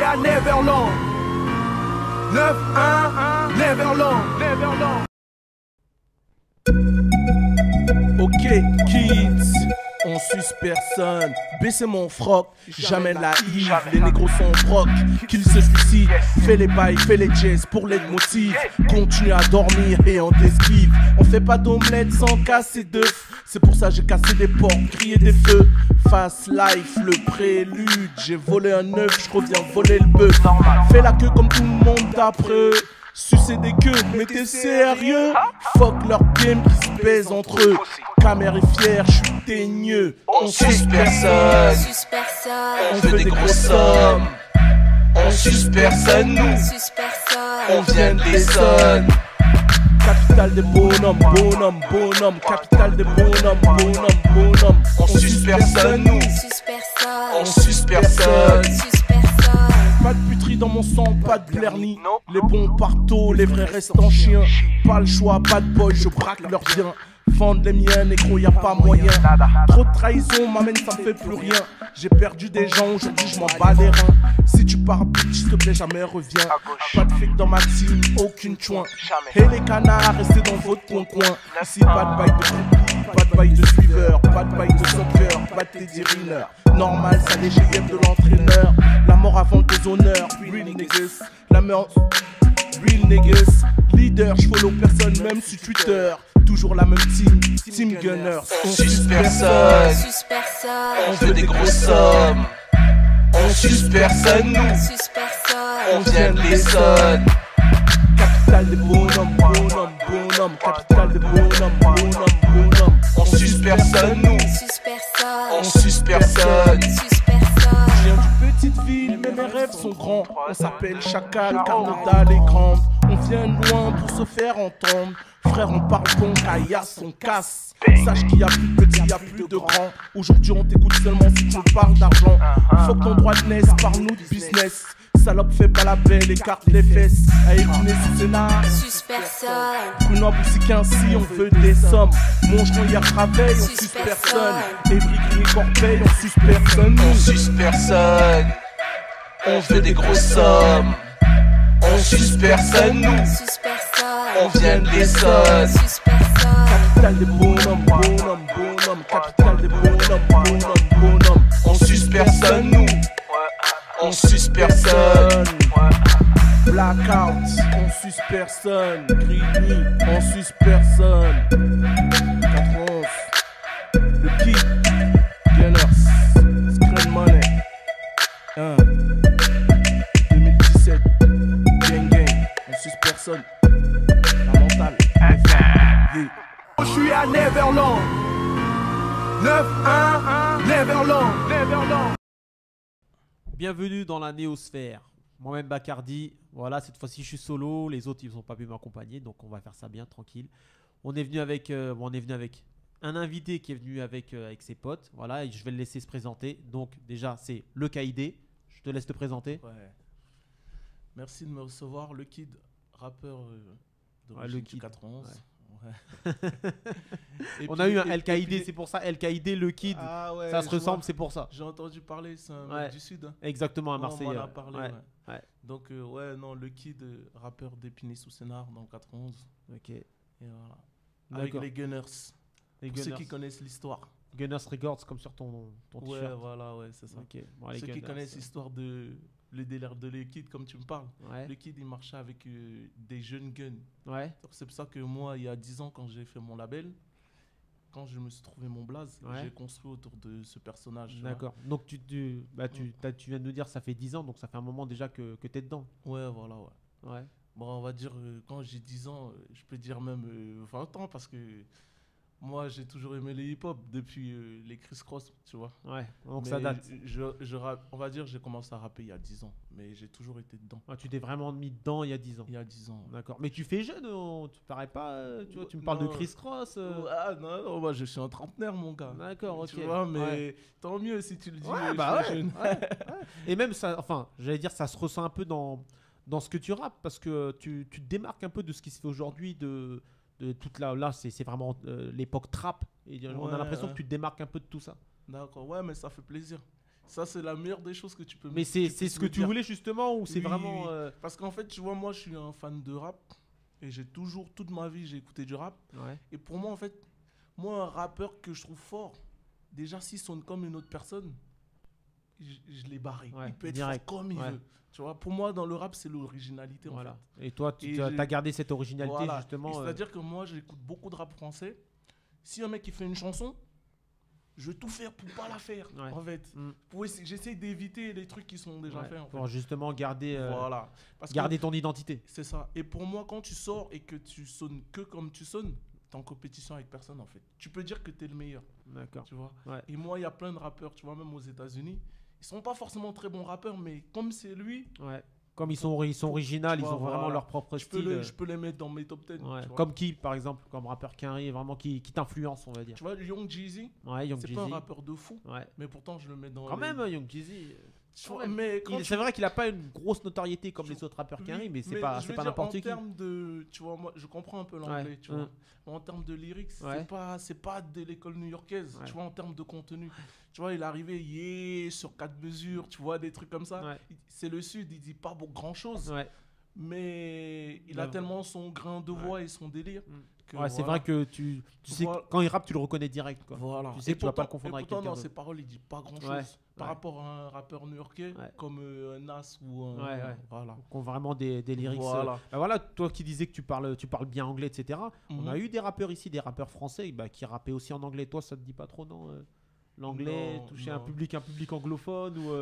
à Neverland. 9-1, Neverland. Ok, kids, on suce personne. Baissez mon froc, jamais la Yves. Les négros sont broc, qu'ils se suicident. Fais les bails, fais les jazz pour les motifs. Continue à dormir et on t'esquive. On fait pas d'omelette sans casser d'œufs. C'est pour ça j'ai cassé des portes, crié des feux. Fast life, le prélude. J'ai volé un œuf, je reviens voler le bœuf. Fais la queue comme tout le monde d'après. Sucer des queues, mais t'es sérieux? Fuck leur game qui se pèse entre eux. Camer est fier, je suis teigneux. On suce personne. On veut des grosses sommes. On suce personne, nous. On vient des zones. Capitale des bonhommes, bonhomme. Capitale des bonhommes. On suce personne, nous. On suce personne. Pas de puterie dans mon sang, pas de blernie. Les bons partout, les vrais restent en chien. Pas le choix, pas de boy, je braque leurs biens. Vendre les miens, négro, y'a pas moyen. Trop de trahison m'amène, ça me fait plus rien. J'ai perdu des gens, aujourd'hui je m'en bats les reins. Si tu pars bitch, s'il te plaît, jamais reviens. Pas de flic dans ma team, aucune chouin. Et les canards, restez dans votre coin. Ici pas de bail de copie, pas de bail de suiveur, pas de bail de soccer, pas de Teddy Riner. Normal, ça les GF de l'entraîneur. La mort avant le déshonneur, real niggas. La mort, real niggas. Leader, je follow personne, même sur Twitter. Toujours la même team Gunners. On suce personne. On veut des grosses sommes. On suce personne, nous. On vient des zones. Capitale des bonhommes. Capitale des bonhommes. On suce personne, nous. On suce personne. Je viens d'une petite ville, mais mes rêves sont grands. On s'appelle Chacal, car nos dalles est grande. On vient de loin pour se faire entendre. Frère, on parle bon, caillasse, on casse. Sache qu'il y a plus de petits, il y a plus de grands. Aujourd'hui, on t'écoute seulement si tu me parles d'argent. Faut que ton droit de naisse, parle-nous de business. Salope, fais pas la belle, écarte les fesses. À écouter sous scénar. Suce personne. Prenons à boussique ainsi, on veut des sommes. Mongerons hier travail, on suce personne. Évry, Grigny, Corbeil, on suce personne. On suce personne. On veut des grosses sommes. On suce personne, nous. On vient des zones. Capitale des bonhommes. Capitale des bonhommes. On suce personne, nous. On suce personne. Blackout, on suce personne. Grigny, on suce personne. 91. Le Kid, Gunners, Screen Money. 2017, Gang, on suce personne. La mentale, je suis à Neverland. 9-1, Neverland. Bienvenue dans la néosphère. Moi-même Bacardi, voilà, cette fois-ci je suis solo, les autres ils n'ont pas pu m'accompagner, donc on va faire ça bien tranquille. On est venu avec un invité qui est venu avec ses potes, voilà, et je vais le laisser se présenter. Donc déjà c'est le Kaïdé, je te laisse te présenter. Ouais. Merci de me recevoir, le Kid, rappeur Le du Kid. 91. Ouais. Ouais. On a eu un El Kaïdé, c'est pour ça, El Kaïdé, le Kid, Ah ouais, ça se je ressemble, vois. c'est pour ça. J'ai entendu parler, c'est un Ouais. mec du Sud. Hein. Exactement, à On Marseille. m'en a parlé, ouais. ouais. Ouais. Donc, ouais, non, le Kid, rappeur d'Épinay sous Sénart dans le 91. Ok. Et voilà. Avec D'accord. les Gunners. Les Pour ceux Gunners. qui connaissent l'histoire. Gunners Records comme sur ton Ouais, t-shirt. voilà, ouais, c'est ça. Ok. Bon, les Ceux qui Gunners, connaissent l'histoire de le délire de le Kid, comme tu me parles. Ouais. Le Kid, il marchait avec des jeunes guns. Ouais. Donc, c'est pour ça que moi, il y a 10 ans, quand j'ai fait mon label, quand je me suis trouvé mon blaze, Ouais. j'ai construit autour de ce personnage. tu vois. D'accord. Donc tu viens de nous dire ça fait 10 ans, donc ça fait un moment déjà que tu es dedans. Ouais, voilà, ouais. Ouais. Bon, on va dire, quand j'ai 10 ans, je peux dire même 20 ans, parce que moi, j'ai toujours aimé le hip-hop depuis les Criss Cross, tu vois. Ouais. Donc Mais ça date. on va dire, j'ai commencé à rapper il y a 10 ans, mais j'ai toujours été dedans. Ouais, tu t'es vraiment mis dedans il y a 10 ans. Il y a 10 ans. D'accord. Mais tu fais jeune, tu parais pas, tu vois, tu me parles de Non. Criss Cross. Ah non, moi je suis un trentenaire, mon gars. D'accord, ok. Tu vois, mais Ouais. tant mieux si tu le dis. Ouais, je bah suis ouais, jeune. ouais, ouais. Et même ça, enfin, j'allais dire, ça se ressent un peu dans ce que tu rappes, parce que tu te démarques un peu de ce qui se fait aujourd'hui, de toute là c'est vraiment l'époque trap. Et on a Ouais, l'impression ouais. que tu te démarques un peu de tout ça. D'accord, ouais, mais ça fait plaisir. Ça, c'est la meilleure des choses que tu peux Mais c'est ce que tu voulais justement ou c'est Oui, vraiment. oui. Parce qu'en fait, tu vois, moi, je suis un fan de rap. Et toute ma vie, j'ai écouté du rap. Ouais. Et pour moi, en fait, moi, un rappeur que je trouve fort, déjà, s'il sonne comme une autre personne, je l'ai barré. Ouais, Il peut être direct. fort comme il Ouais. veut. Tu vois, pour moi, dans le rap, c'est l'originalité, en Voilà. fait. Et toi, Et tu as gardé cette originalité Voilà. justement. Et c'est-à-dire que moi, j'écoute beaucoup de rap français. Si un mec qui fait une chanson, je vais tout faire pour pas la faire, Ouais. en fait. Mm. J'essaie d'éviter les trucs qui sont déjà Ouais, faits, en fait. pour justement garder, Voilà. Parce que garder ton identité. c'est ça. Et pour moi, quand tu sors et que tu sonnes que comme tu sonnes, t'es en compétition avec personne, en fait. Tu peux dire que t'es le meilleur, D'accord. tu vois. Ouais. Et moi, il y a plein de rappeurs, tu vois, même aux États-Unis. Ils sont pas forcément très bons rappeurs, mais comme c'est lui, Ouais. Comme ils sont originaux, tu ils vois, ont vraiment voilà. leur propre je style. peux les mettre dans mes top 10. Ouais. Tu vois. Comme qui, par exemple, comme rappeur Quinry, vraiment qui t'influence, on va dire. Tu vois, Young Jeezy, Ouais, Young c'est pas un Jeezy. rappeur de fou, Ouais. mais pourtant, je le mets dans Quand les- même, Young Jeezy. Tu vois, mais quand tu- C'est vrai qu'il a pas une grosse notoriété comme Je- les autres rappeurs Oui, Quinry, mais je c'est pas veux dire, n'importe en qui. termes de, tu vois, moi, je comprends un peu l'anglais, Ouais, tu vois. Mais en termes de lyrics, Ouais. c'est pas de l'école new-yorkaise, Ouais. tu vois, en termes de contenu. Tu vois, il est arrivé, yeah, sur 4 mesures, tu vois, des trucs comme ça. Ouais. C'est le Sud, il dit pas grand chose, Ouais. mais il a Ouais. tellement son grain de voix et son délire. Mm. Que Ouais, c'est voilà. vrai que tu sais Voilà. que quand il rappe, tu le reconnais direct, quoi. Voilà. Tu sais Et que tu vas pas le pourtant- confondre et avec pourtant, quelqu'un dans d'autre. ses paroles, il dit pas grand chose Ouais. par Ouais. rapport à un rappeur new-yorkais Ouais. comme Nas ou un. Ouais, ouais. Voilà. Qui ont vraiment des lyrics. Voilà. Bah voilà, toi qui disais que tu parles bien anglais, etc. On Mhm. a eu des rappeurs ici, des rappeurs français bah, qui rappaient aussi en anglais. Toi, ça te dit pas trop, non l'anglais, Non, toucher non. un public anglophone ou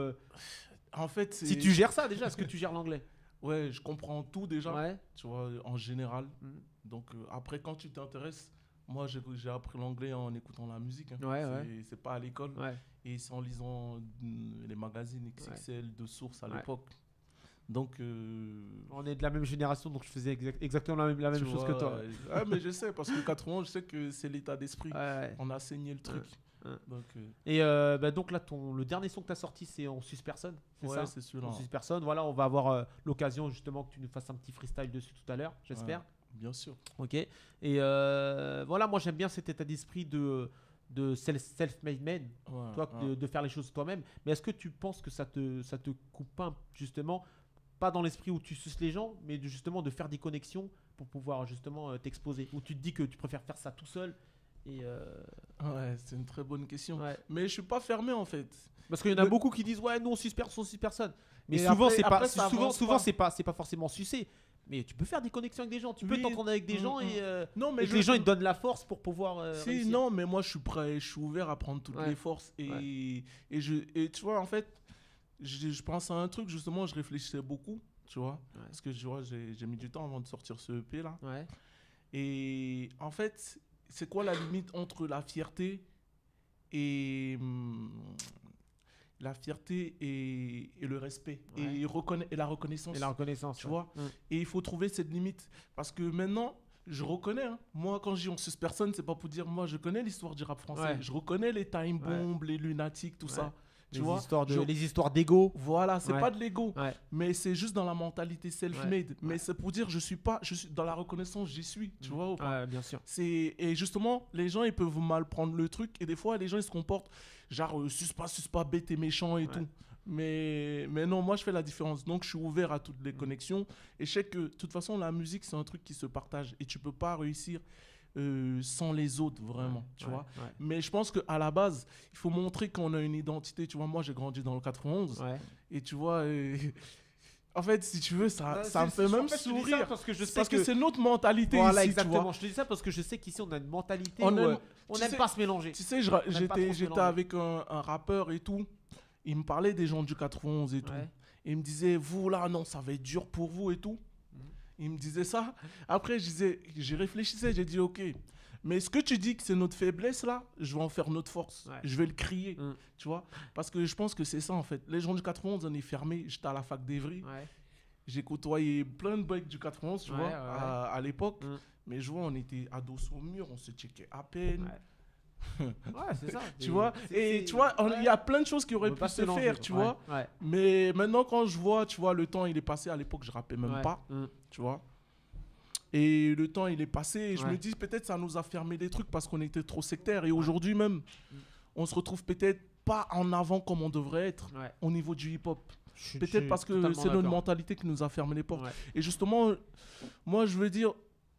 En fait, c'est. si tu gères ça déjà, est-ce que tu gères l'anglais? Ouais, je comprends tout déjà. Ouais. Tu vois, en général. Mhm. Donc après, quand tu t'intéresses, moi j'ai appris l'anglais en écoutant la musique. Hein. Ouais, C'est pas à l'école. Ouais. Et c'est en lisant les magazines XXL de sources à Ouais. l'époque. Donc. On est de la même génération, donc je faisais exactement la même tu chose vois, que toi. ouais, mais je sais, parce que 80 ans, je sais que c'est l'état d'esprit. Ouais. On a saigné le truc. Ouais. Donc, Et bah, donc là, le dernier son que tu as sorti, c'est On Suce Personne, c'est ouais, ça? c'est celui-là. On Suce Personne. Voilà, on va avoir l'occasion justement que tu nous fasses un petit freestyle dessus tout à l'heure, j'espère. Ouais, bien sûr. Ok. Et voilà, moi j'aime bien cet état d'esprit de self-made man, Ouais, toi, ouais. de faire les choses toi-même. Mais est-ce que tu penses que ça te coupe pas justement, pas dans l'esprit où tu suces les gens, mais justement de faire des connexions pour pouvoir justement t'exposer, où tu te dis que tu préfères faire ça tout seul et Ouais, c'est une très bonne question. ouais. Mais je suis pas fermé en fait. Parce qu'il y en a Le- beaucoup qui disent ouais, nous on suce personne. Mais Et souvent après- c'est pas après, ça avance souvent pas. c'est pas forcément sucer. Mais tu peux faire des connexions avec des gens, tu peux Oui, t'entendre avec des gens et Non, mais que les gens ils te donnent la force pour pouvoir Si, réussir. non, mais moi je suis prêt, je suis ouvert à prendre toutes Ouais. les forces. Et tu vois, en fait, je pense à un truc, justement, je réfléchissais beaucoup, tu vois. Ouais. Parce que tu vois, j'ai mis du temps avant de sortir ce EP là. Ouais. Et en fait, c'est quoi la limite entre la fierté et. La fierté et le respect Ouais. et la reconnaissance. Et la reconnaissance. Tu ouais. vois. Mm. Et il faut trouver cette limite. Parce que maintenant, je reconnais. Hein. Moi, quand je dis on suce personne, c'est pas pour dire moi, je connais l'histoire du rap français. Ouais. Je reconnais les time bombs, les lunatiques, tout Ouais. ça. Tu Les vois. histoires d'ego. Voilà, c'est Ouais. pas de l'ego. Ouais. Mais c'est juste dans la mentalité self-made. Ouais. Mais c'est pour dire, je suis dans la reconnaissance, j'y suis. Tu vois ou pas. Ouais, bien sûr. Et justement, les gens, ils peuvent mal prendre le truc. Et des fois, les gens, ils se comportent genre, suce pas, bête et méchant et Ouais. tout. Mais non, moi, je fais la différence. Donc, je suis ouvert à toutes les connexions. Et je sais que, de toute façon, la musique, c'est un truc qui se partage. Et tu peux pas réussir sans les autres, vraiment. Tu Ouais, vois. ouais. Mais je pense qu'à la base, il faut montrer qu'on a une identité. Tu vois, moi, j'ai grandi dans le 91. Ouais. Et tu vois... en fait, si tu veux, ça me fait même sourire. Parce que je sais Parce que c'est notre mentalité voilà, ici, tu exactement. vois. Je te dis ça parce que je sais qu'ici on a une mentalité On où aime- on tu n'aime sais- pas se mélanger. Tu sais, pas trop se j'étais mélanger. avec un rappeur et tout. Il me parlait des gens du 91 et tout. Ouais. Et il me disait, vous là, non, ça va être dur pour vous et tout. Il me disait ça. Après, j'ai réfléchissais, j'ai dit, ok. Mais ce que tu dis que c'est notre faiblesse là, je vais en faire notre force. Ouais. Je vais le crier, Mm. tu vois. Parce que je pense que c'est ça en fait. Les gens du 91, on est fermés. J'étais à la fac d'Evry. Ouais. J'ai côtoyé plein de mecs du 91, tu Ouais, vois, ouais. à l'époque. Mm. Mais je vois, on était à dos au mur, on se checkait à peine. Ouais. Ouais, c'est ça. Tu vois, C'est- et tu vois, il y a plein de choses qui on auraient peut pu pas se mélanger, faire, tu ouais. vois. Ouais. Mais maintenant, quand je vois, tu vois, le temps, il est passé. À l'époque, je rappais même Ouais. pas, Mm. tu vois. Et le temps, il est passé. Et je Ouais. me dis, peut-être ça nous a fermé des trucs parce qu'on était trop sectaires. Et aujourd'hui même, on se retrouve peut-être pas en avant comme on devrait être Ouais. au niveau du hip-hop. Je suis Peut-être parce que totalement c'est notre d'accord. mentalité qui nous a fermé les portes. Ouais. Et justement, moi, je veux dire,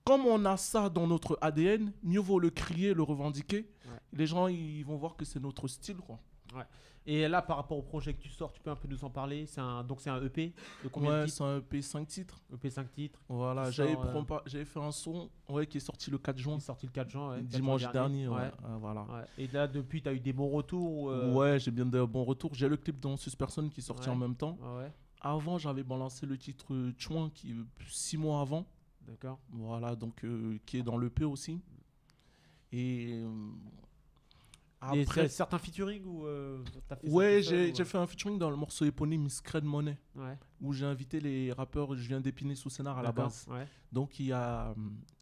comme on a ça dans notre ADN, mieux vaut le crier, le revendiquer. Ouais. Les gens, ils vont voir que c'est notre style, quoi. Et là, par rapport au projet que tu sors, tu peux un peu nous en parler. Donc c'est un EP de combien de Ouais, titres? c'est un EP 5 titres. EP 5 titres. Voilà, Qui j'avais sort, j'avais fait un son qui est sorti le 4 Qui juin, est sorti le 4 juin. Ouais, 4 juin dimanche dernier. Ouais. Voilà. Ouais. Et là, depuis, tu as eu des bons retours Ouais, j'ai bien de bons retours. J'ai le clip dans Susperson qui est sorti Ouais. en même temps. Ouais, Avant, j'avais balancé le titre Chouin qui 6 mois avant. d'accord. Voilà, donc qui est dans l'EP aussi. Et Et après, certains featuring ou t'as fait ça ouais, tout seul, j'ai fait un featuring dans le morceau éponyme Scred Money Ouais, où j'ai invité les rappeurs Julien d'Épinay sous scénar à la d'accord. base. Ouais, Donc il y a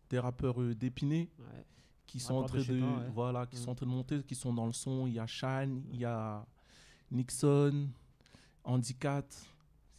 des rappeurs d'Épinay ouais. qui sont en Rappeurs train de chez de toi, ouais. voilà, qui Mm. sont en train de monter, qui sont dans le son. Il y a Shan, il y a Nixon, Handicat, c'est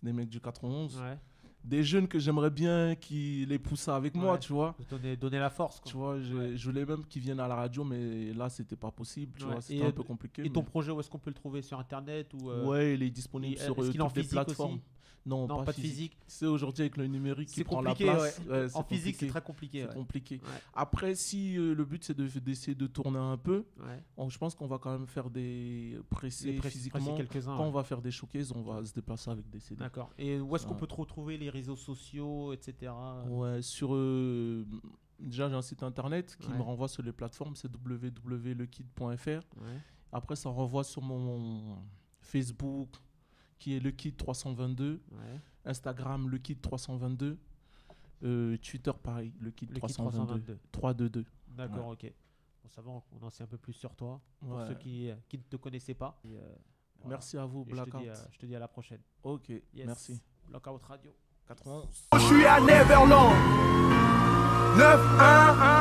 des mecs du 91. Ouais. Des jeunes que j'aimerais bien qui les poussent avec moi, Ouais. tu vois. Donner la force. Quoi. Tu vois, je voulais même qu'ils viennent à la radio, mais là, c'était pas possible. Tu Ouais. vois, c'était Et, un peu compliqué. Et ton mais- projet, où est-ce qu'on peut le trouver sur internet ou Ouais, il est disponible sur est-ce qu'il est en toutes les physique plateformes. aussi? Non, Non, pas pas de physique. physique. C'est aujourd'hui avec le numérique qui C'est prend la compliqué, place. ouais. Ouais, c'est En physique, c'est compliqué. très compliqué. C'est Ouais. compliqué. Ouais. Après, si le but c'est d'essayer de tourner un peu, Ouais. je pense qu'on va quand même faire des pressés Presser physiquement. quelques-uns. Quand Ouais. on va faire des showcases, on va se déplacer avec des CD. D'accord. Et où est-ce qu'on Ouais. peut te retrouver, les réseaux sociaux, etc. Ouais, déjà j'ai un site internet qui Ouais. me renvoie sur les plateformes, c'est www.lekid.fr. Ouais. Après, ça renvoie sur mon Facebook qui est lekid322, Ouais. Instagram lekid322, Twitter pareil, lekid322, 322. D'accord, ok. Bon, ça va, on en sait un peu plus sur toi, pour Ouais. ceux qui ne te connaissaient pas. Et, voilà. Merci à vous, Et Blackout. je te dis à la prochaine. Ok, Yes. merci. Blackout Radio. 91. Je suis à Neverland 9-1-1